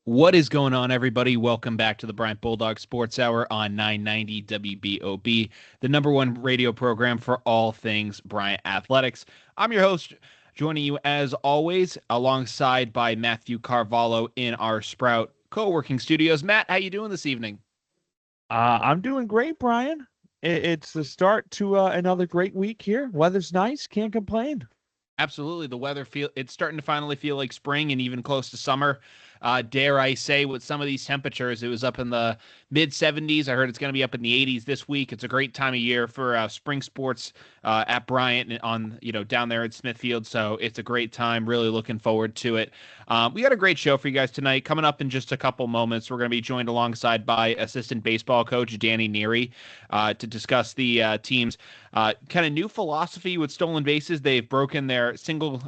What is going on, everybody? Welcome back to the Bryant Bulldog Sports Hour on 990 WBOB, the number one radio program for all things Bryant athletics. I'm your host, joining you as always, alongside by Matthew Carvalho in our Sprout co-working studios. Matt, how you doing this evening? I'm doing great, Brian. It's the start to another great week here. Weather's nice, can't complain. Absolutely. The weather it's starting to finally feel like spring and even close to summer. Dare I say, with some of these temperatures, it was up in the mid 70s. I heard it's going to be up in the 80s this week. It's a great time of year for spring sports at Bryant on down there at Smithfield. So it's a great time. Really looking forward to it. We got a great show for you guys tonight. Coming up in just a couple moments, we're going to be joined alongside by assistant baseball coach Danny Neri to discuss the team's kind of new philosophy with stolen bases. They've broken their single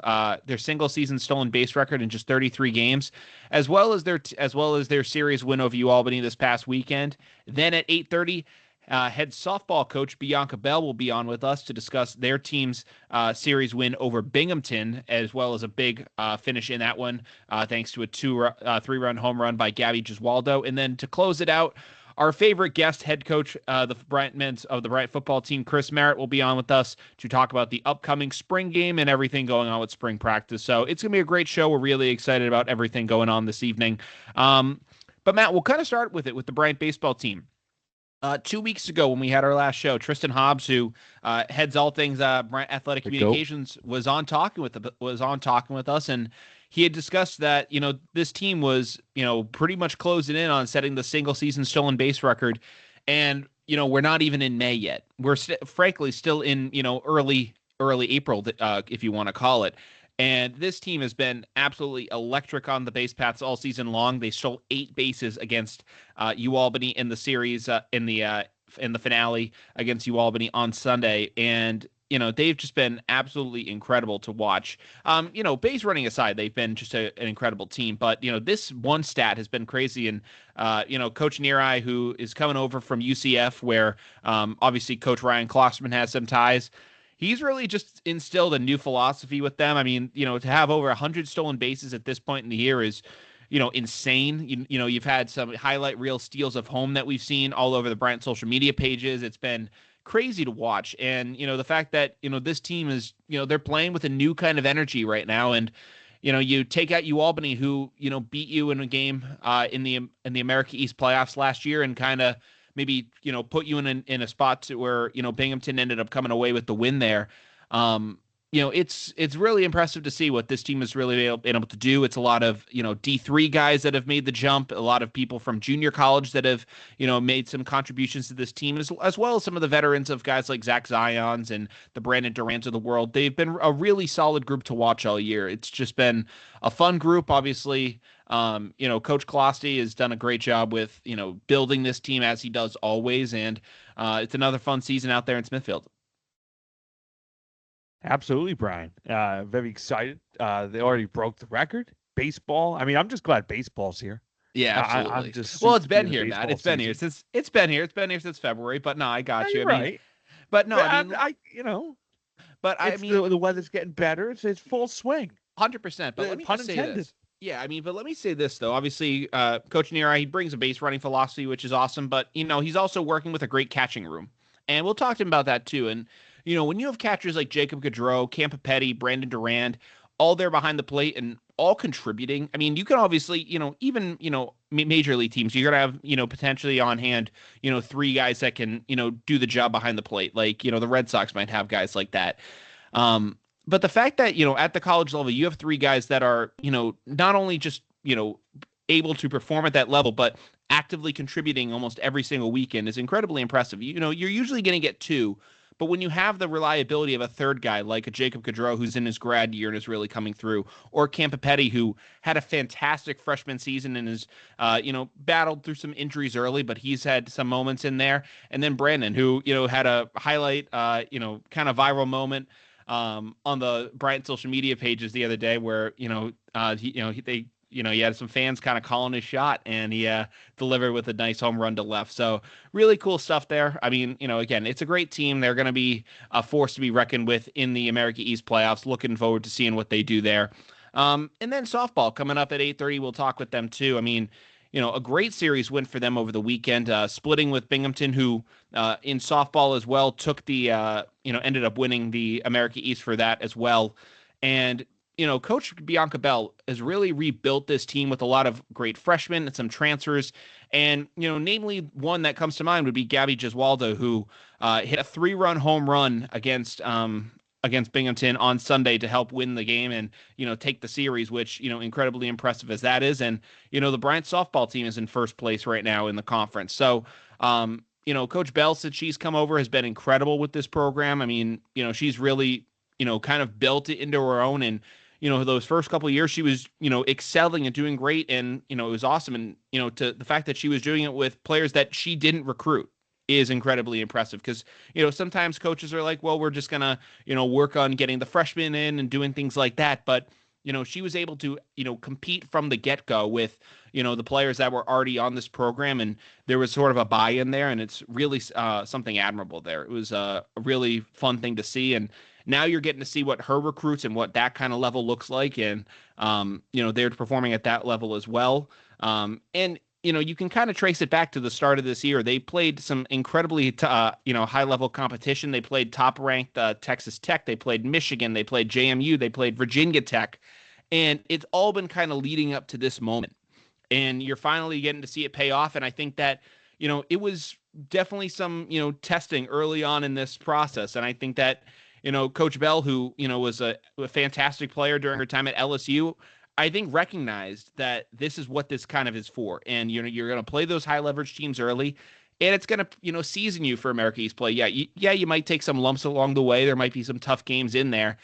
season stolen base record in just 33 games, as well as their series win over UAlbany this past weekend. Then at 8:30, head softball coach Bianka Bell will be on with us to discuss their team's series win over Binghamton, as well as a big finish in that one, thanks to a 3-run home run by Gabby Giswaldo. And then to close it out, our favorite guest, head coach the Bryant football team, Chris Merritt, will be on with us to talk about the upcoming spring game and everything going on with spring practice. So it's going to be a great show. We're really excited about everything going on this evening. But Matt, we'll kind of start with the Bryant baseball team. 2 weeks ago, when we had our last show, Tristan Hobbs, who heads all things Bryant Athletic Communications, was on talking with us, and he had discussed that this team was pretty much closing in on setting the single season stolen base record, and we're not even in May yet. We're frankly still in early April, if you want to call it. And this team has been absolutely electric on the base paths all season long. They stole 8 bases against UAlbany in the series in the finale against UAlbany on Sunday, and they've just been absolutely incredible to watch. Base running aside, they've been just an incredible team. But this one stat has been crazy, and Coach Neri, who is coming over from UCF, where obviously Coach Ryan Klosterman has some ties. He's really just instilled a new philosophy with them. I mean, to have over 100 stolen bases at this point in the year is, insane. You've had some highlight reel steals of home that we've seen all over the Bryant social media pages. It's been crazy to watch. And, the fact that, this team is, they're playing with a new kind of energy right now. And, you take out UAlbany, who, beat you in a game in the America East playoffs last year, and kind of maybe put you in a spot to where Binghamton ended up coming away with the win there. It's really impressive to see what this team has really been able to do. It's a lot of D3 guys that have made the jump, a lot of people from junior college that have made some contributions to this team, as well as some of the veterans of guys like Zach Zions and the Brandon Durants of the world. They've been a really solid group to watch all year. It's just been a fun group, obviously. Coach Kostiw has done a great job with, building this team as he does always. And it's another fun season out there in Smithfield. Absolutely, Brian. Very excited. They already broke the record. Baseball. I mean, I'm just glad baseball's here. Yeah, absolutely. I'm just well, it's been here, Matt. It's been here since February. But no, I got you. I mean, right. But no, the weather's getting better. It's full swing. 100%. But let me just say this. Yeah, but let me say this, though. Obviously, Coach Neri, he brings a base running philosophy, which is awesome. But, he's also working with a great catching room. And we'll talk to him about that, too. And, when you have catchers like Jacob Gaudreau, Campapetti, Brandon Durand, all there behind the plate and all contributing, I mean, you can obviously, even, major league teams, you're going to have, potentially on hand, 3 guys that can, do the job behind the plate. Like, the Red Sox might have guys like that. But the fact that, at the college level, you have 3 guys that are, not only just, able to perform at that level, but actively contributing almost every single weekend is incredibly impressive. You're usually going to get 2, but when you have the reliability of a 3rd guy, like a Jacob Gaudreau, who's in his grad year and is really coming through, or Campapetti, who had a fantastic freshman season and is, battled through some injuries early, but he's had some moments in there. And then Brandon, who, had a highlight, kind of viral moment on the Bryant social media pages the other day where, he had some fans kind of calling his shot, and he delivered with a nice home run to left. So really cool stuff there. I mean, again, it's a great team. They're going to be a force to be reckoned with in the America East playoffs. Looking forward to seeing what they do there. And then softball coming up at 8:30. We'll talk with them too. I mean, a great series win for them over the weekend, splitting with Binghamton, who in softball as well took ended up winning the America East for that as well. And, Coach Bianka Bell has really rebuilt this team with a lot of great freshmen and some transfers. And, namely one that comes to mind would be Gabby Gesualdo, who hit a 3-run home run against Binghamton on Sunday to help win the game and, take the series, which, incredibly impressive as that is. And, the Bryant softball team is in first place right now in the conference. So, Coach Bell, since she's come over, has been incredible with this program. I mean, she's really, kind of built it into her own. And, those first couple of years, she was, excelling and doing great. And, it was awesome. And, to the fact that she was doing it with players that she didn't recruit is incredibly impressive because, sometimes coaches are like, well, we're just going to, work on getting the freshmen in and doing things like that. But, she was able to, compete from the get-go with, the players that were already on this program. And there was sort of a buy-in there. And it's really something admirable there. It was a really fun thing to see. And now you're getting to see what her recruits and what that kind of level looks like. And, they're performing at that level as well. And you can kind of trace it back to the start of this year. They played some incredibly, high-level competition. They played top-ranked Texas Tech. They played Michigan. They played JMU. They played Virginia Tech. And it's all been kind of leading up to this moment. And you're finally getting to see it pay off. And I think that, it was definitely some, testing early on in this process. And I think that, Coach Bell, who, was a fantastic player during her time at LSU, I think recognized that this is what this kind of is for. And, you're going to play those high leverage teams early and it's going to, season you for America East play. Yeah. You might take some lumps along the way. There might be some tough games in there,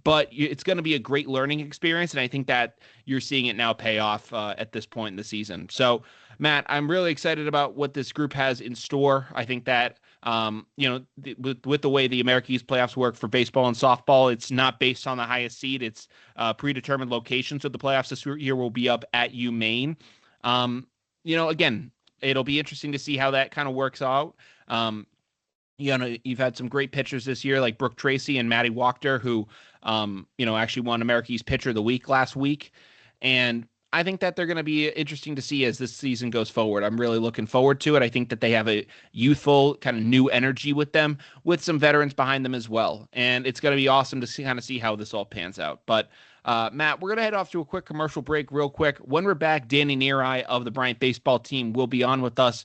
but it's going to be a great learning experience. And I think that you're seeing it now pay off at this point in the season. So Matt, I'm really excited about what this group has in store. I think that, with the way the America East playoffs work for baseball and softball, it's not based on the highest seed. It's predetermined location. So the playoffs this year will be up at UMaine. Again, it'll be interesting to see how that kind of works out. You've had some great pitchers this year, like Brooke Tracy and Maddie Wachter, who, actually won America East Pitcher of the Week last week. And I think that they're going to be interesting to see as this season goes forward. I'm really looking forward to it. I think that they have a youthful kind of new energy with them, with some veterans behind them as well. And it's going to be awesome to see how this all pans out. But Matt, we're going to head off to a quick commercial break real quick. When we're back, Danny Neri of the Bryant baseball team will be on with us.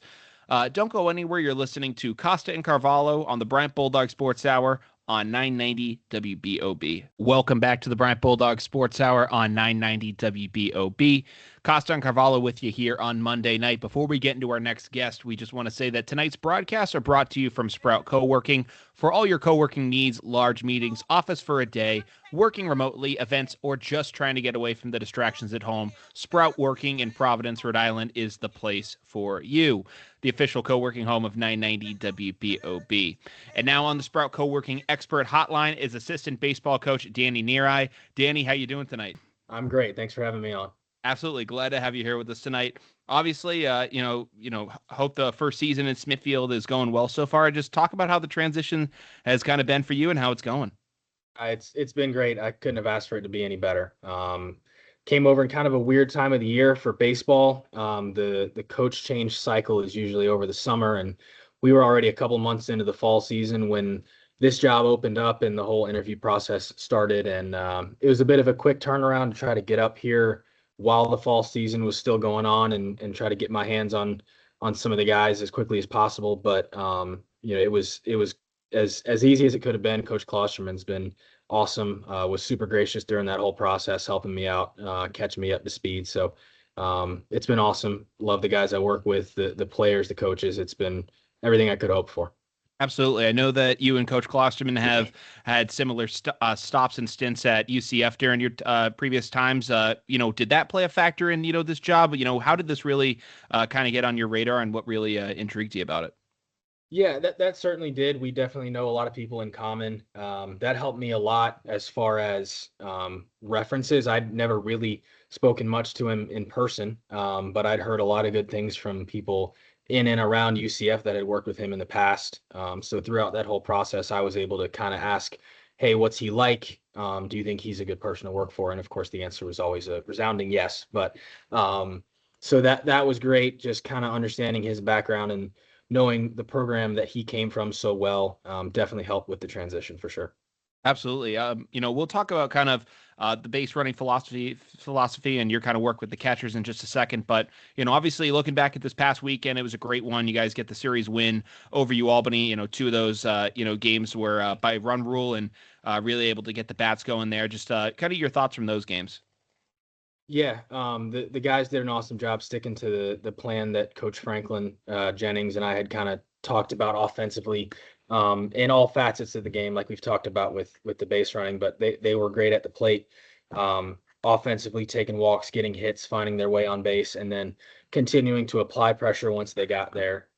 Don't go anywhere. You're listening to Kostiw and Carvalho on the Bryant Bulldog Sports Hour on 990 WBOB. Welcome back to the Bryant Bulldog Sports Hour on 990 WBOB. Kostiw and Carvalho with you here on Monday night. Before we get into our next guest, we just want to say that tonight's broadcasts are brought to you from Sprout Co-working. For all your co-working needs, large meetings, office for a day, working remotely, events, or just trying to get away from the distractions at home, Sprout Working in Providence, Rhode Island is the place for you. The official co-working home of 990 WBOB. And now on the Sprout Co-working expert hotline is assistant baseball coach Danny Neri. Danny, how you doing tonight? I'm great. Thanks for having me on. Absolutely. Glad to have you here with us tonight. Obviously, hope the first season in Smithfield is going well so far. Just talk about how the transition has kind of been for you and how it's going. It's been great. I couldn't have asked for it to be any better. Came over in kind of a weird time of the year for baseball. The coach change cycle is usually over the summer, and we were already a couple months into the fall season when this job opened up and the whole interview process started. And it was a bit of a quick turnaround to try to get up here while the fall season was still going on and try to get my hands on some of the guys as quickly as possible. But it was as easy as it could have been. Coach Klosterman's been awesome, was super gracious during that whole process, helping me out, catching me up to speed. So it's been awesome. Love the guys I work with, the players, the coaches. It's been everything I could hope for. Absolutely. I know that you and Coach Klosterman have had similar stops and stints at UCF during your previous times. Did that play a factor in, this job? How did this really kind of get on your radar and what really intrigued you about it? Yeah, that certainly did. We definitely know a lot of people in common. That helped me a lot as far as references. I'd never really spoken much to him in person, but I'd heard a lot of good things from people in and around UCF that had worked with him in the past. So throughout that whole process, I was able to kind of ask hey, what's he like? Do you think he's a good person to work for? And of course, the answer was always a resounding yes. But so that was great, just kind of understanding his background and knowing the program that he came from so well. Definitely helped with the transition for sure. Absolutely. We'll talk about kind of the base running philosophy and your kind of work with the catchers in just a second. But, obviously looking back at this past weekend, it was a great one. You guys get the series win over Albany. Two of those, games were by run rule and really able to get the bats going there. Just kind of your thoughts from those games. Yeah, the guys did an awesome job sticking to the plan that Coach Franklin Jennings and I had kind of talked about offensively in all facets of the game, like we've talked about with the base running. But they were great at the plate, offensively, taking walks, getting hits, finding their way on base, and then continuing to apply pressure once they got there.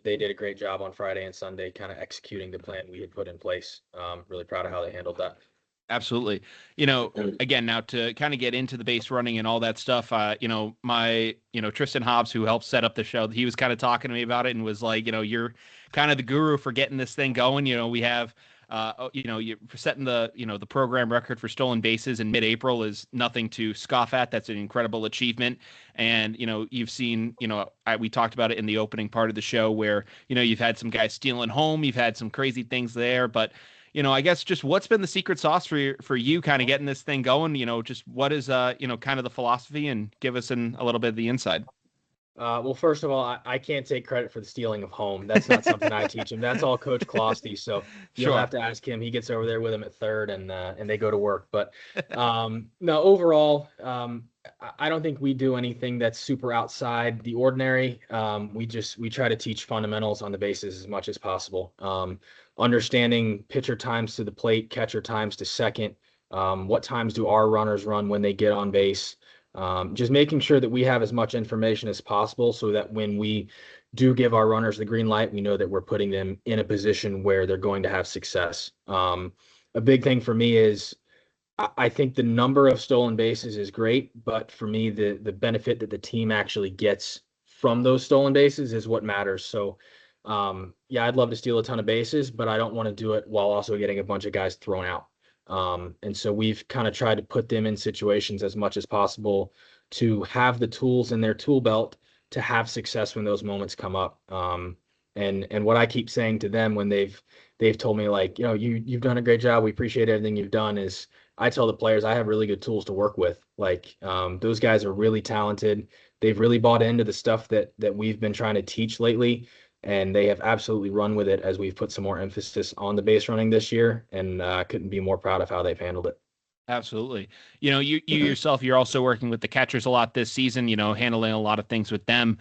They did a great job on Friday and Sunday, kind of executing the plan we had put in place. Really proud of how they handled that. Absolutely. Again, now to kind of get into the base running and all that stuff, my, Tristan Hobbs, who helped set up the show, he was kind of talking to me about it and was like, you're kind of the guru for getting this thing going. We have, you're setting the program record for stolen bases in mid-April is nothing to scoff at. That's an incredible achievement. And, you've seen, we talked about it in the opening part of the show where, you've had some guys stealing home, you've had some crazy things there, but I guess just what's been the secret sauce for you kind of getting this thing going? Just what is, kind of the philosophy, and give us a little bit of the inside. Well, first of all, I can't take credit for the stealing of home. That's not something I teach him. That's all Coach Kostiw. So you'll have to ask him. He gets over there with him at third, and they go to work. But no, overall, I don't think we do anything that's super outside the ordinary. We try to teach fundamentals on the bases as much as possible. Understanding pitcher times to the plate, catcher times to second. What times do our runners run when they get on base? Just making sure that we have as much information as possible so that when we do give our runners the green light, we know that we're putting them in a position where they're going to have success. A big thing for me is I think the number of stolen bases is great, but for me, the benefit that the team actually gets from those stolen bases is what matters. So, yeah, I'd love to steal a ton of bases, but I don't want to do it while also getting a bunch of guys thrown out. And so we've kind of tried to put them in situations as much as possible to have the tools in their tool belt to have success when those moments come up. And what I keep saying to them when they've told me, like, you've done a great job, we appreciate everything you've done, is I tell the players I have really good tools to work with. Like, those guys are really talented. They've really bought into the stuff that we've been trying to teach lately. And they have absolutely run with it as we've put some more emphasis on the base running this year, and couldn't be more proud of how they've handled it. Absolutely. You yourself, you're also working with the catchers a lot this season, handling a lot of things with them.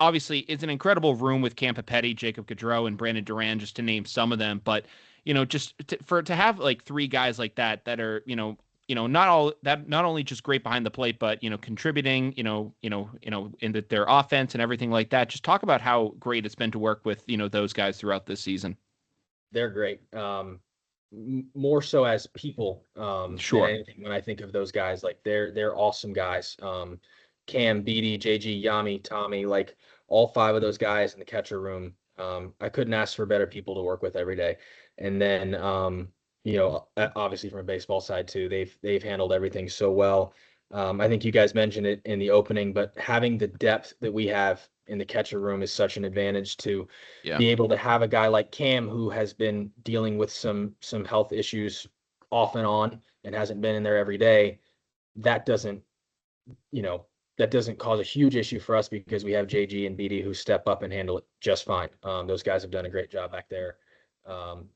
Obviously it's an incredible room with Cam Petty, Jacob Gaudreau, and Brandon Duran, just to name some of them. But, just to have like three guys like that are, not only just great behind the plate, but, contributing, in their offense and everything like that. Just talk about how great it's been to work with, those guys throughout this season. They're great. More so as people, Sure. than anything when I think of those guys. Like, they're awesome guys. Cam, BD, JG, Yami, Tommy, like all five of those guys in the catcher room. I couldn't ask for better people to work with every day. And then, obviously from a baseball side too, they've handled everything so well. I think you guys mentioned it in the opening, but having the depth that we have in the catcher room is such an advantage to be able to have a guy like Cam, who has been dealing with some health issues off and on and hasn't been in there every day. That doesn't cause a huge issue for us because we have JG and BD who step up and handle it just fine. Those guys have done a great job back there.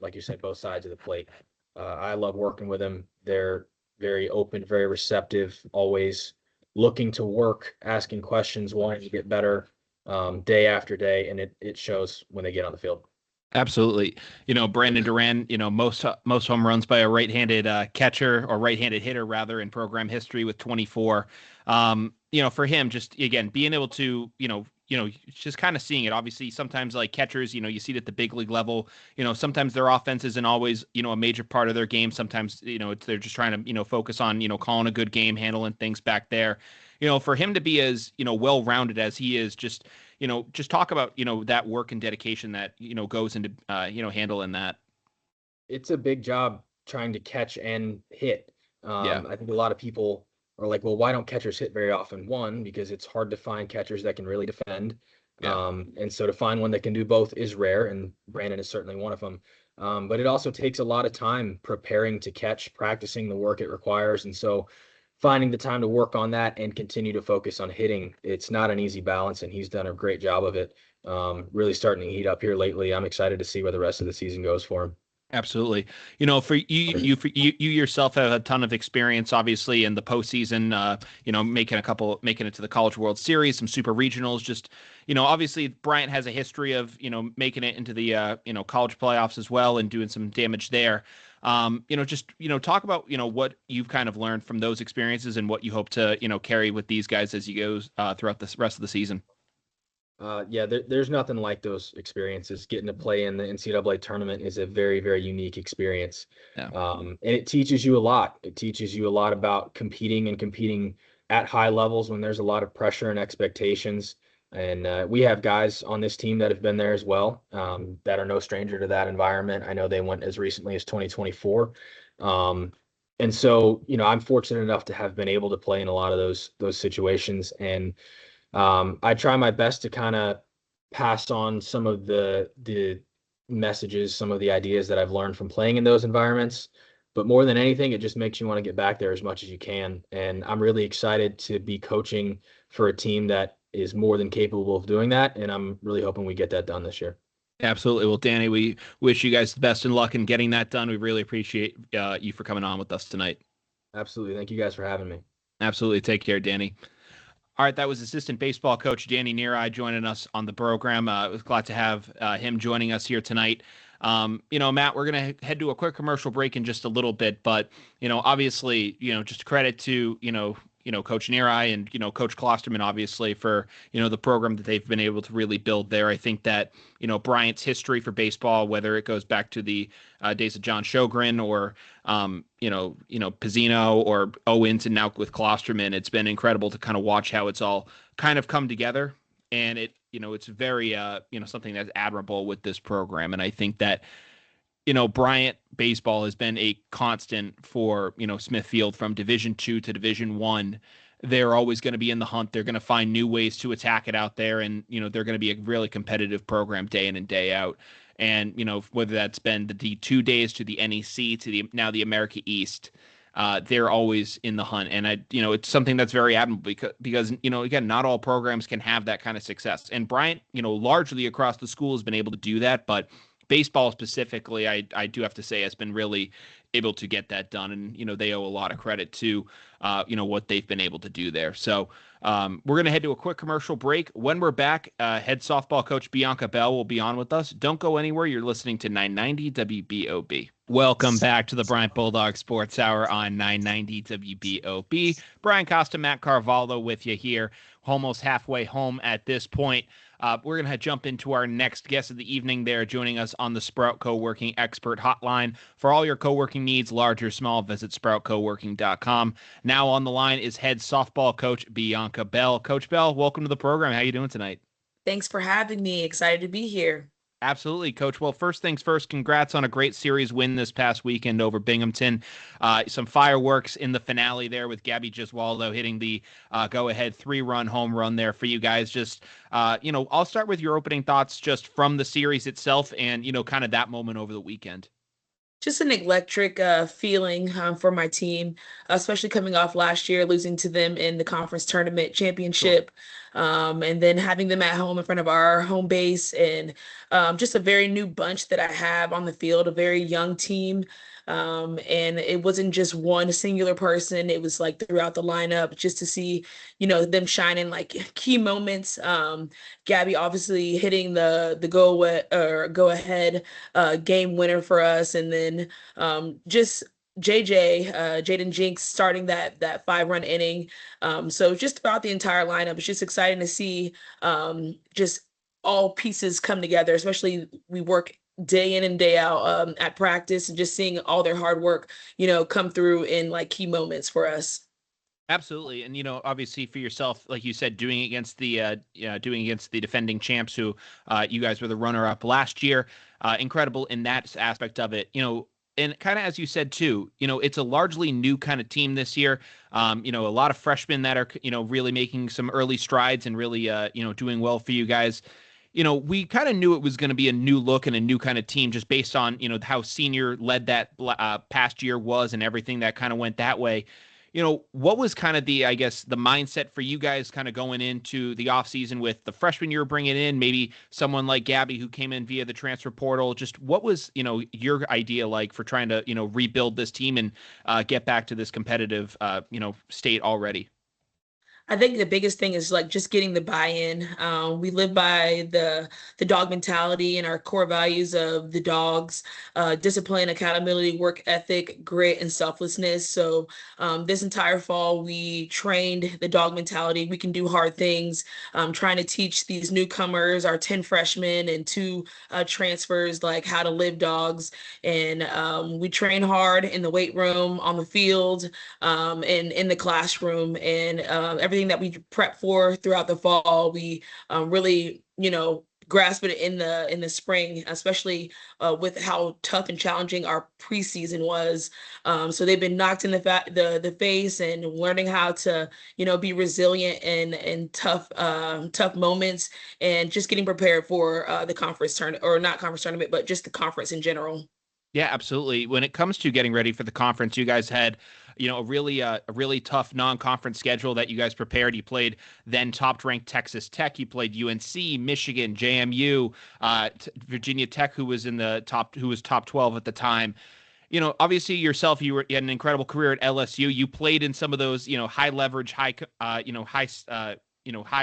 Like you said, both sides of the plate. I love working with them. They're very open, very receptive, always looking to work, asking questions, wanting to get better day after day, and it shows when they get on the field. Absolutely. Brandon Duran, most home runs by a right-handed catcher, or right-handed hitter rather, in program history with 24. For him, just again being able to, just kind of seeing it. Obviously, sometimes like catchers, you see it at the big league level. Sometimes their offense isn't always, a major part of their game. Sometimes, they're just trying to, focus on, calling a good game, handling things back there. For him to be as, well-rounded as he is, just talk about, that work and dedication that, goes into, handling that. it's a big job trying to catch and hit. Yeah. I think a lot of people are like, well, why don't catchers hit very often? One, because it's hard to find catchers that can really defend. Yeah. And so to find one that can do both is rare, and Brandon is certainly one of them. But it also takes a lot of time preparing to catch, practicing the work it requires. And so finding the time to work on that and continue to focus on hitting, it's not an easy balance, and he's done a great job of it. Really starting to heat up here lately. I'm excited to see where the rest of the season goes for him. Absolutely. For you yourself have a ton of experience, obviously, in the postseason, making it to the College World Series, some super regionals, just, obviously Bryant has a history of, making it into the, college playoffs as well and doing some damage there. Talk about, what you've kind of learned from those experiences and what you hope to, carry with these guys as you go throughout the rest of the season. There's nothing like those experiences. Getting to play in the NCAA tournament is a very, very unique experience. Yeah. And it teaches you a lot. It teaches you a lot about competing at high levels when there's a lot of pressure and expectations. And we have guys on this team that have been there as well, that are no stranger to that environment. I know they went as recently as 2024. And so, I'm fortunate enough to have been able to play in a lot of those situations. And I try my best to kind of pass on some of the messages, some of the ideas that I've learned from playing in those environments. But more than anything, it just makes you want to get back there as much as you can. And I'm really excited to be coaching for a team that is more than capable of doing that. And I'm really hoping we get that done this year. Absolutely. Well, Danny, we wish you guys the best in luck in getting that done. We really appreciate you for coming on with us tonight. Absolutely. Thank you guys for having me. Absolutely. Take care, Danny. All right, that was assistant baseball coach Danny Neri joining us on the program. I was glad to have him joining us here tonight. Matt, we're going to head to a quick commercial break in just a little bit, but, obviously, just credit to, Coach Neri and, Coach Klosterman, obviously, for, the program that they've been able to really build there. I think that, Bryant's history for baseball, whether it goes back to the days of John Sjogren or, Pizzino or Owens and now with Klosterman, it's been incredible to kind of watch how it's all kind of come together. And it's very, something that's admirable with this program. And I think that, Bryant baseball has been a constant for, Smithfield from Division II to Division I. They're always going to be in the hunt. They're going to find new ways to attack it out there. And, they're going to be a really competitive program day in and day out. And, whether that's been the D2 days to the NEC to now the America East, they're always in the hunt. And it's something that's very admirable because, again, not all programs can have that kind of success. And Bryant, largely across the school has been able to do that, but baseball specifically, I do have to say, has been really able to get that done. And, they owe a lot of credit to, what they've been able to do there. So we're going to head to a quick commercial break. When we're back, head softball coach Bianka Bell will be on with us. Don't go anywhere. You're listening to 990 WBOB. Welcome back to the Bryant Bulldog Sports Hour on 990 WBOB. Brian Costa, Matt Carvalho with you here, almost halfway home at this point. We're going to jump into our next guest of the evening. They're joining us on the Sprout Co-working Expert Hotline. For all your co-working needs, large or small, visit sproutcoworking.com. Now on the line is head softball coach Bianka Bell. Coach Bell, welcome to the program. How are you doing tonight? Thanks for having me. Excited to be here. Absolutely, Coach. Well, first things first, congrats on a great series win this past weekend over Binghamton. Some fireworks in the finale there with Gabby Gesualdo hitting the go-ahead 3-run home run there for you guys. Just, I'll start with your opening thoughts just from the series itself and, kind of that moment over the weekend. Just an electric feeling for my team, especially coming off last year, losing to them in the conference tournament championship, and then having them at home in front of our home base, and just a very new bunch that I have on the field, a very young team. And it wasn't just one singular person. It was like throughout the lineup, just to see, them shining like key moments. Gabby obviously hitting the go ahead game winner for us. And then just Jaden Jinx starting that 5-run inning. So just about the entire lineup, it's just exciting to see just all pieces come together, especially we work day in and day out at practice, and just seeing all their hard work, come through in like key moments for us. Absolutely. And, obviously for yourself, like you said, doing against the defending champs who you guys were the runner up last year, incredible in that aspect of it. and kind of as you said too, it's a largely new kind of team this year. A lot of freshmen that are, really making some early strides and really, doing well for you guys. We kind of knew it was going to be a new look and a new kind of team just based on, how senior led that past year was and everything that kind of went that way. What was kind of I guess, the mindset for you guys kind of going into the offseason with the freshman you're bringing in, maybe someone like Gabby who came in via the transfer portal? Just what was, your idea like for trying to, rebuild this team and get back to this competitive, state already? I think the biggest thing is like just getting the buy-in. We live by the dog mentality and our core values of the dogs, discipline, accountability, work ethic, grit, and selflessness. So this entire fall, we trained the dog mentality. We can do hard things. Trying to teach these newcomers, our 10 freshmen and 2 transfers, like how to live dogs. And we train hard in the weight room, on the field, and in the classroom, and everything that we prep for throughout the fall, we really, grasp it in the spring, especially with how tough and challenging our preseason was. So they've been knocked in the face and learning how to, be resilient in tough moments, and just getting prepared for the conference tournament, or not conference tournament, but just the conference in general. Yeah, absolutely. When it comes to getting ready for the conference, you guys had, a really tough non-conference schedule that you guys prepared. You played then top-ranked Texas Tech. You played UNC, Michigan, JMU, Virginia Tech, who was top 12 at the time. Obviously yourself, you had an incredible career at LSU. You played in some of those, high leverage, high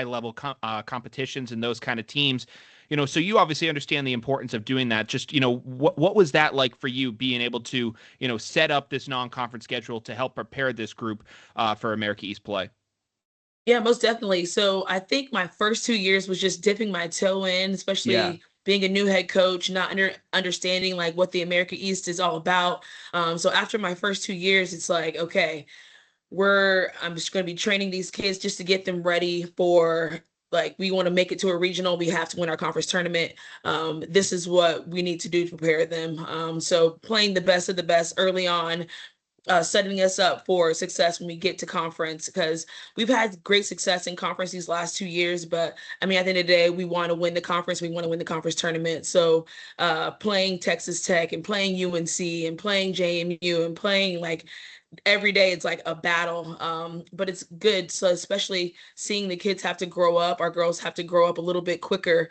level competitions and those kind of teams. So you obviously understand the importance of doing that. Just, what was that like for you, being able to, set up this non-conference schedule to help prepare this group for America East play? Yeah, most definitely. So I think my first 2 years was just dipping my toe in, Yeah. especially being a new head coach, not understanding like what the America East is all about. So after my first 2 years, it's like, okay, I'm just going to be training these kids just to get them ready for, like, we want to make it to a regional. We have to win our conference tournament. This is what we need to do to prepare them. So playing the best of the best early on, setting us up for success when we get to conference, because we've had great success in conference these last 2 years. But I mean, at the end of the day, we want to win the conference. We want to win the conference tournament. So playing Texas Tech and playing UNC and playing JMU and playing like every day, it's like a battle, but it's good. So especially seeing the kids have to grow up, our girls have to grow up a little bit quicker,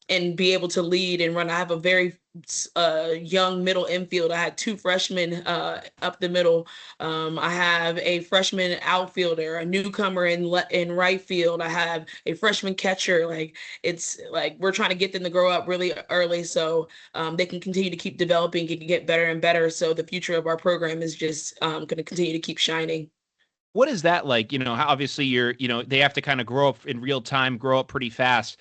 and be able to lead and run. I have a very young middle infield. I had 2 freshmen up the middle. I have a freshman outfielder, a newcomer in right field. I have a freshman catcher. Like, it's like we're trying to get them to grow up really early, so they can continue to keep developing and get better and better. So the future of our program is just going to continue to keep shining. What is that like? How obviously they have to kind of grow up in real time, grow up pretty fast.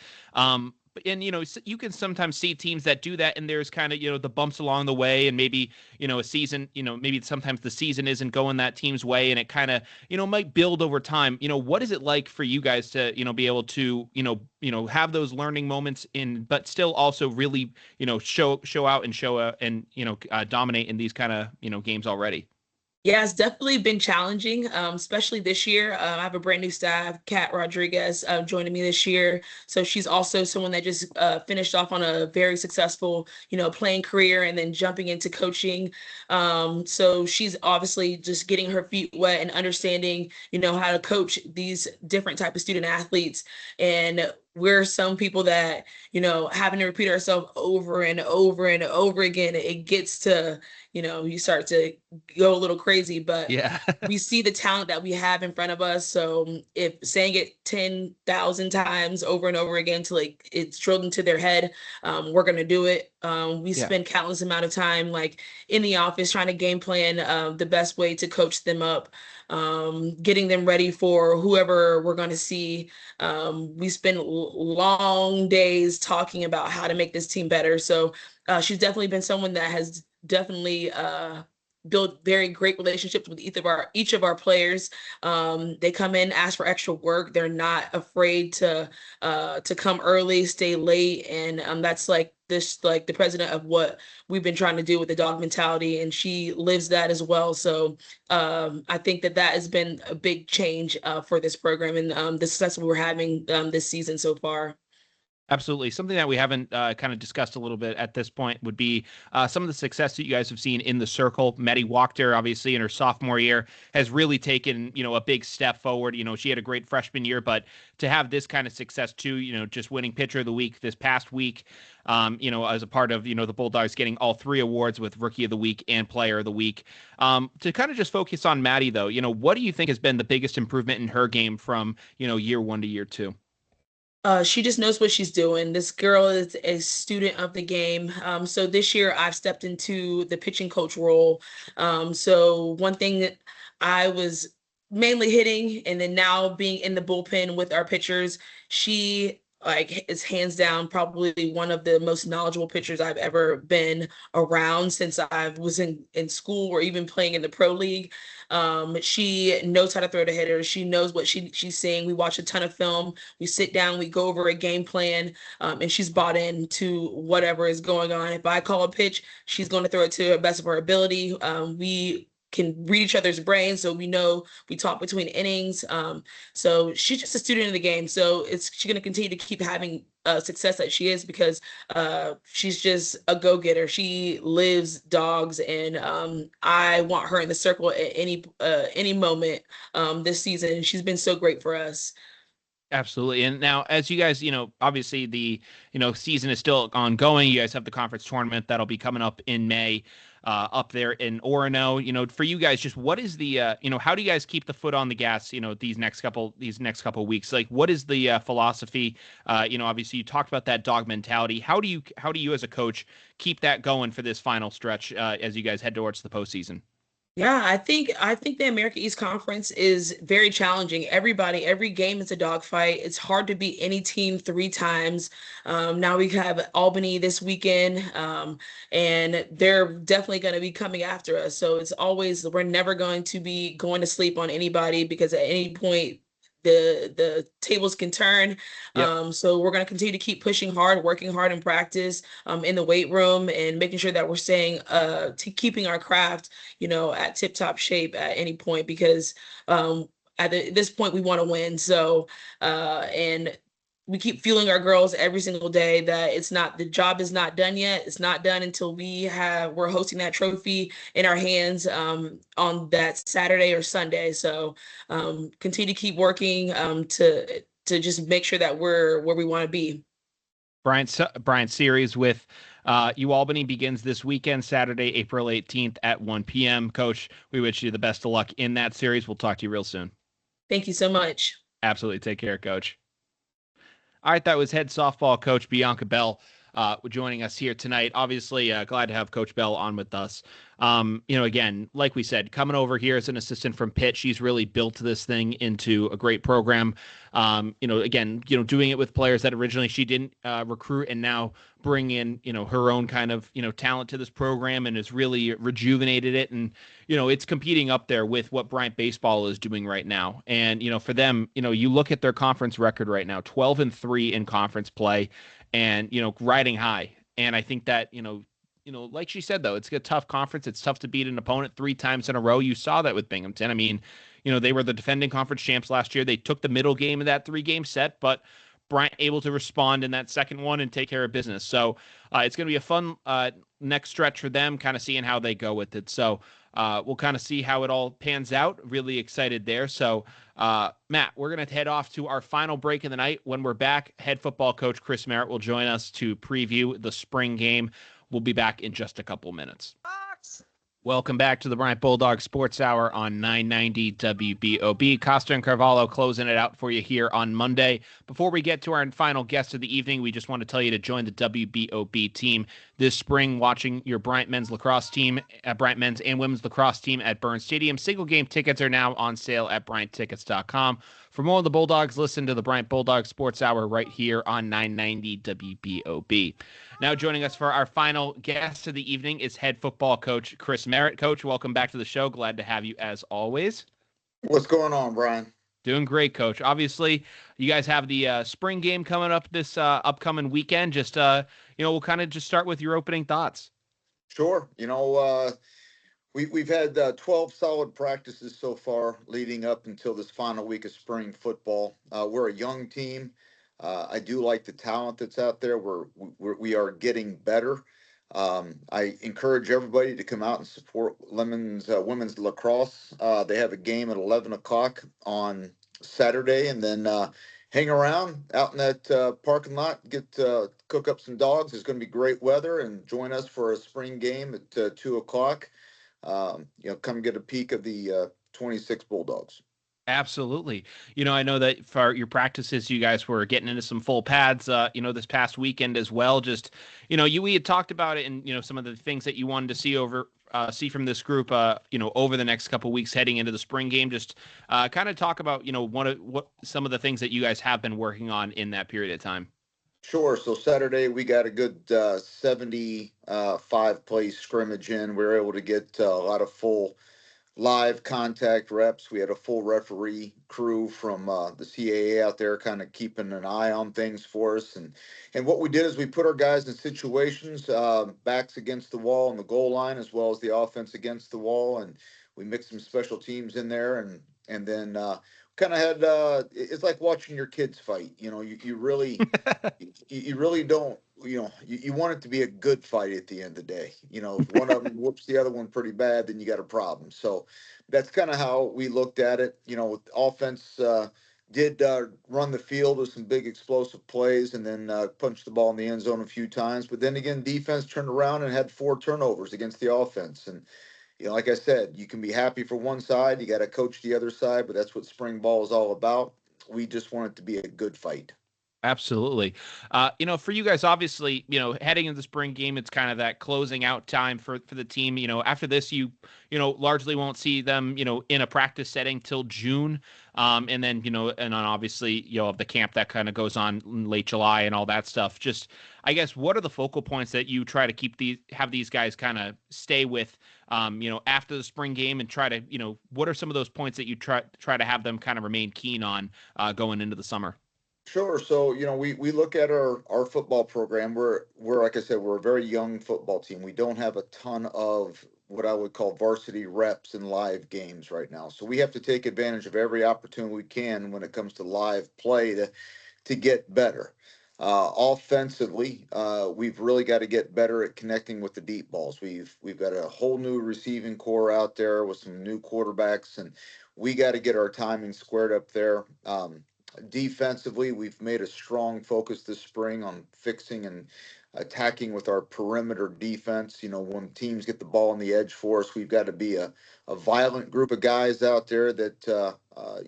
And, you can sometimes see teams that do that, and there's kind of, the bumps along the way, and maybe, a season, maybe sometimes the season isn't going that team's way, and it kind of, might build over time. What is it like for you guys to, be able to, have those learning moments but still also really, show out and, dominate in these kind of, games already? Yeah, it's definitely been challenging, especially this year. I have a brand new staff, Kat Rodriguez, joining me this year. So she's also someone that just finished off on a very successful, playing career and then jumping into coaching. So she's obviously just getting her feet wet and understanding, how to coach these different type of student athletes. And we're some people that, having to repeat ourselves over and over and over again, it gets to, you start to go a little crazy, but Yeah. we see the talent that we have in front of us. So if saying it 10,000 times over and over again till like it's drilled into their head, we're going to do it. We Yeah. spend countless amount of time like in the office trying to game plan the best way to coach them up, getting them ready for whoever we're going to see. We spend long days talking about how to make this team better. So she's definitely been someone that has definitely build very great relationships with each of our players. They come in, ask for extra work. They're not afraid to come early, stay late, and that's like the president of what we've been trying to do with the dog mentality, and she lives that as well. So I think that has been a big change for this program and the success we're having this season so far. Absolutely. Something that we haven't kind of discussed a little bit at this point would be some of the success that you guys have seen in the circle. Maddie Wachter, obviously, in her sophomore year, has really taken, a big step forward. She had a great freshman year, but to have this kind of success too, just winning pitcher of the week this past week, as a part of, the Bulldogs getting all 3 awards with Rookie of the Week and Player of the Week. To kind of just focus on Maddie, though, what do you think has been the biggest improvement in her game from, year 1 to year 2? She just knows what she's doing. This girl is a student of the game. So this year I've stepped into the pitching coach role. So one thing that I was mainly hitting, and then now being in the bullpen with our pitchers, she is hands down probably one of the most knowledgeable pitchers I've ever been around since I was in school or even playing in the pro league. She knows how to throw to hitters. She knows what she's seeing. We watch a ton of film. We sit down, we go over a game plan, and she's bought into whatever is going on. If I call a pitch, she's going to throw it to the best of her ability. We can read each other's brains, so we know we talk between innings. So she's just a student of the game. So she's going to continue to keep having success that she is because she's just a go-getter. She lives dogs, and I want her in the circle at any moment this season. She's been so great for us. Absolutely. And now, as you guys, obviously the, season is still ongoing. You guys have the conference tournament that'll be coming up in May. Up there in Orono, for you guys, just what is the, how do you guys keep the foot on the gas, these next couple weeks? Like, what is the philosophy? Obviously you talked about that dog mentality. How do you as a coach keep that going for this final stretch as you guys head towards the postseason? Yeah, I think the America East Conference is very challenging. Every game is a dogfight. It's hard to beat any team 3 times. Now we have Albany this weekend, and they're definitely going to be coming after us. So we're never going to be going to sleep on anybody because at any point the tables can turn. Yep. So we're going to continue to keep pushing hard, working hard in practice, in the weight room, and making sure that we're staying keeping our craft, at tip-top shape at any point, because at this point we want to win. So and we keep fueling our girls every single day that the job is not done yet. It's not done until we're hosting that trophy in our hands on that Saturday or Sunday. So continue to keep working to just make sure that we're where we want to be. Bryant series with UAlbany begins this weekend, Saturday, April 18th at 1 p.m. Coach, we wish you the best of luck in that series. We'll talk to you real soon. Thank you so much. Absolutely. Take care, Coach. All right, that was head softball coach Bianka Bell joining us here tonight. Obviously, glad to have Coach Bell on with us. Again, like we said, coming over here as an assistant from Pitt, she's really built this thing into a great program. Doing it with players that originally she didn't recruit, and now bring in, her own kind of, talent to this program, and has really rejuvenated it. And, it's competing up there with what Bryant baseball is doing right now. And, for them, you look at their conference record right now, 12-3 in conference play, and, riding high. And I think that, like she said, though, it's a tough conference. It's tough to beat an opponent 3 times in a row. You saw that with Binghamton. I mean, they were the defending conference champs last year. They took the middle game of that 3-game set, but Bryant able to respond in that second one and take care of business. So it's going to be a fun next stretch for them, kind of seeing how they go with it. So we'll kind of see how it all pans out. Really excited there. So Matt, we're going to head off to our final break of the night. When we're back, head football coach Chris Merritt will join us to preview the spring game. We'll be back in just a couple minutes. Welcome back to the Bryant Bulldog Sports Hour on 990 WBOB. Kostiw and Carvalho closing it out for you here on Monday. Before we get to our final guest of the evening, we just want to tell you to join the WBOB team this spring, watching your Bryant men's lacrosse team, Bryant men's and women's lacrosse team at Burns Stadium. Single game tickets are now on sale at BryantTickets.com. For more on the Bulldogs, listen to the Bryant Bulldog Sports Hour right here on 990 WBOB. Now joining us for our final guest of the evening is head football coach Chris Merritt. Coach, welcome back to the show. Glad to have you as always. What's going on, Brian? Doing great, Coach. Obviously, you guys have the spring game coming up this upcoming weekend. Just, we'll kind of just start with your opening thoughts. Sure. We've had 12 solid practices so far leading up until this final week of spring football. We're a young team. I do like the talent that's out there. We are getting better. I encourage everybody to come out and support women's lacrosse. They have a game at 11 o'clock on Saturday, and then hang around out in that parking lot, cook up some dogs. It's going to be great weather, and join us for a spring game at 2 o'clock. Come get a peek of the 26 Bulldogs. Absolutely. I know that for your practices, you guys were getting into some full pads, this past weekend as well. Just, we had talked about it and, some of the things that you wanted to see from this group, over the next couple of weeks heading into the spring game. Just kind of talk about, what some of the things that you guys have been working on in that period of time. Sure. So Saturday, we got a good 75 play scrimmage in. We were able to get a lot of full live contact reps. We had a full referee crew from the CAA out there kind of keeping an eye on things for us. And what we did is we put our guys in situations, backs against the wall and the goal line, as well as the offense against the wall. And we mixed some special teams in there. And then kind of had, it's like watching your kids fight. You really, you really don't, you want it to be a good fight at the end of the day. If one of them whoops the other one pretty bad, then you got a problem. So that's kind of how we looked at it. Offense did run the field with some big explosive plays, and then punched the ball in the end zone a few times. But then again, defense turned around and had 4 turnovers against the offense. And like I said, you can be happy for one side, you got to coach the other side, but that's what spring ball is all about. We just want it to be a good fight. Absolutely. For you guys, obviously, heading into the spring game, it's kind of that closing out time for the team. After this, you largely won't see them, in a practice setting till June. And then, and then obviously, of the camp that kind of goes on in late July and all that stuff. Just, I guess, what are the focal points that you try to have these guys kind of stay with, after the spring game, and try to, what are some of those points that you try to have them kind of remain keen on going into the summer? Sure. So, we look at our football program. We're, like I said, we're a very young football team. We don't have a ton of what I would call varsity reps in live games right now. So we have to take advantage of every opportunity we can when it comes to live play to get better. Offensively, we've really got to get better at connecting with the deep balls. We've got a whole new receiving core out there with some new quarterbacks, and we got to get our timing squared up there. Defensively, we've made a strong focus this spring on fixing and attacking with our perimeter defense. When teams get the ball on the edge for us, we've got to be a violent group of guys out there that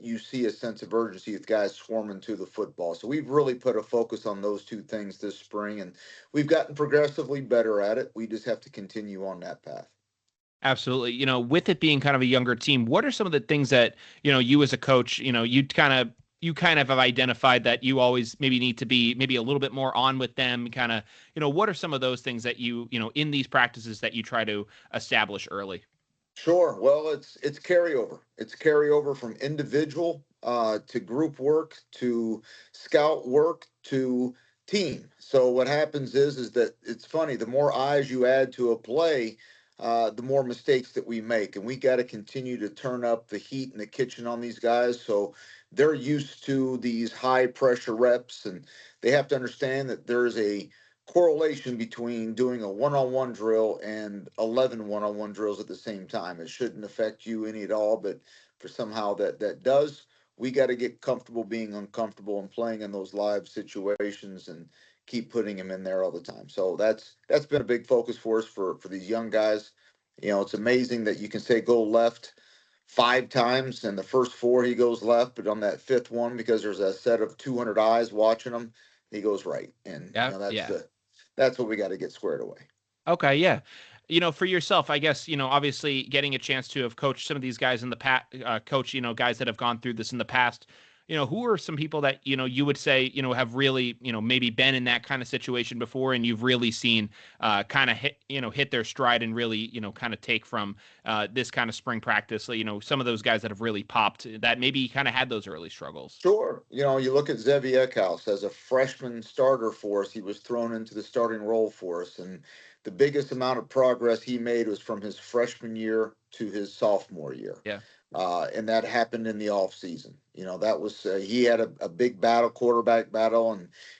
you see a sense of urgency with guys swarming to the football. So we've really put a focus on those two things this spring, and we've gotten progressively better at it. We just have to continue on that path. Absolutely. With it being kind of a younger team, what are some of the things that, you as a coach, you kind of have identified that you always maybe need to be maybe a little bit more on with them, kind of, what are some of those things that you in these practices that you try to establish early? Sure. Well, it's carryover. It's carryover from individual to group work to scout work to team. So what happens is that it's funny, the more eyes you add to a play, the more mistakes that we make. And we got to continue to turn up the heat in the kitchen on these guys. So they're used to these high pressure reps, and they have to understand that there's a correlation between doing a one-on-one drill and 11 one-on-one drills at the same time. It shouldn't affect you any at all, but for somehow that does. We got to get comfortable being uncomfortable and playing in those live situations and keep putting them in there all the time. So that's been a big focus for us for these young guys. It's amazing that you can say go left 5 times, and the first 4 he goes left, but on that 5th one, because there's a set of 200 eyes watching him, he goes right. And that's what we got to get squared away. Okay, yeah. For yourself, I guess, obviously getting a chance to have coached some of these guys in the past, guys that have gone through this in the past, who are some people that, you would say, have really, maybe been in that kind of situation before, and you've really seen kind of hit their stride and really, kind of take from this kind of spring practice, some of those guys that have really popped that maybe kind of had those early struggles. Sure. You look at Zevi Eckhouse as a freshman starter for us. He was thrown into the starting role for us. And the biggest amount of progress he made was from his freshman year to his sophomore year. Yeah. And that happened in the off season. That was he had a big quarterback battle,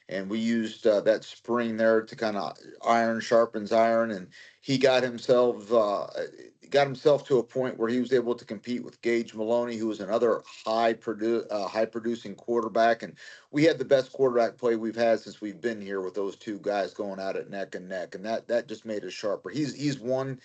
and we used that spring there to kind of iron sharpens iron, and he got himself to a point where he was able to compete with Gage Maloney, who was another high producing quarterback, and we had the best quarterback play we've had since we've been here with those two guys going at it neck and neck, and that just made us sharper. He's one.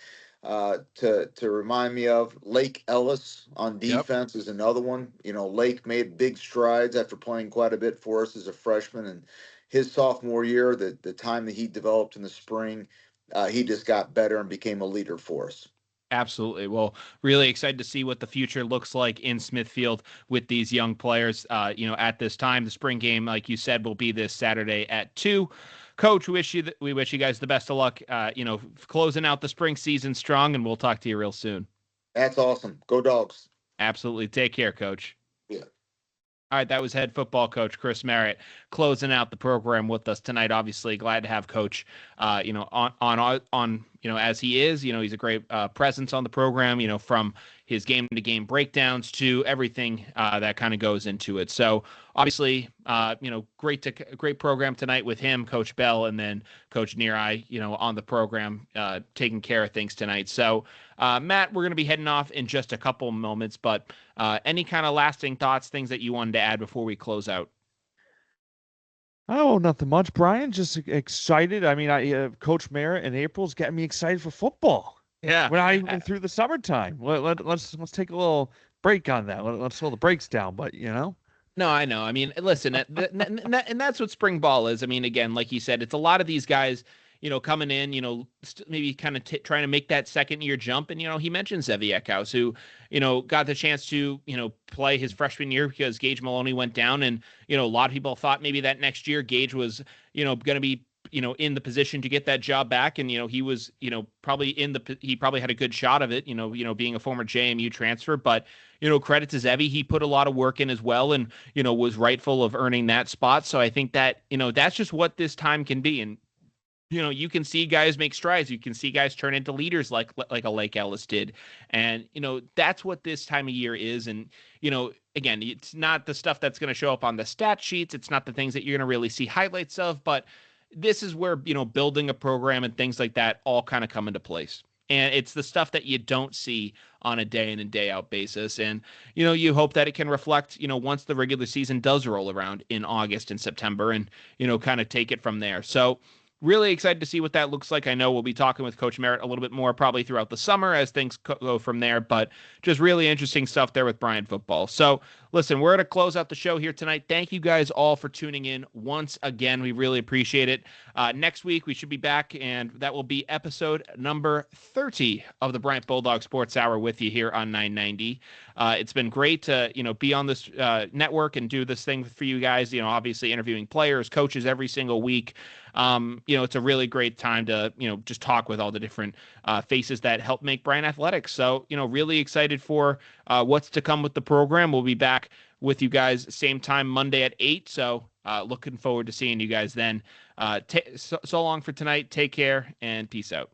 To remind me of Lake Ellis on defense is another one. Lake made big strides after playing quite a bit for us as a freshman, and his sophomore year, the time that he developed in the spring, he just got better and became a leader for us. Absolutely. Well, really excited to see what the future looks like in Smithfield with these young players. At this time, the spring game, like you said, will be this Saturday at 2. Coach, we wish you guys the best of luck, closing out the spring season strong, and we'll talk to you real soon. That's awesome. Go Dogs. Absolutely. Take care, Coach. Yeah. All right, that was head football coach Chris Merritt closing out the program with us tonight. Obviously, glad to have Coach, on as he is. He's a great presence on the program. From his game-to-game breakdowns to everything that kind of goes into it. So obviously, great program tonight with him, Coach Bell, and then Coach Neri, on the program, taking care of things tonight. So, Matt, we're going to be heading off in just a couple moments, but any kind of lasting thoughts, things that you wanted to add before we close out? Oh, nothing much, Brian. Just excited. I mean, Coach Merritt in April's getting me excited for football. Yeah. We're not even through the summertime. Let's take a little break on that. Let's slow the brakes down. But No, I know. I mean, listen, and that's what spring ball is. I mean, again, like you said, it's a lot of these guys, coming in, maybe kind of trying to make that second year jump. And, he mentioned Zevi Eckhouse, who, got the chance to, play his freshman year because Gage Maloney went down. And, a lot of people thought maybe that next year Gage was, going to be, in the position to get that job back. And, he was, probably he probably had a good shot of it, being a former JMU transfer, but, credit to Zevi, he put a lot of work in as well and, was rightful of earning that spot. So I think that, that's just what this time can be. And, you can see guys make strides. You can see guys turn into leaders like a Lake Ellis did. And, that's what this time of year is. And, again, it's not the stuff that's going to show up on the stat sheets. It's not the things that you're going to really see highlights of, but this is where, building a program and things like that all kind of come into place. And it's the stuff that you don't see on a day in and day out basis. And, you hope that it can reflect, once the regular season does roll around in August and September and, kind of take it from there. So really excited to see what that looks like. I know we'll be talking with Coach Merritt a little bit more probably throughout the summer as things go from there, but just really interesting stuff there with Bryant football. So listen, we're going to close out the show here tonight. Thank you guys all for tuning in once again. We really appreciate it. Next week, we should be back, and that will be episode number 30 of the Bryant Bulldog Sports Hour with you here on 990. It's been great to, be on this network and do this thing for you guys, obviously interviewing players, coaches every single week. It's a really great time to, just talk with all the different faces that help make Bryant athletics. So, really excited for what's to come with the program. We'll be back with you guys same time Monday at 8. So looking forward to seeing you guys then. So long for tonight. Take care and peace out.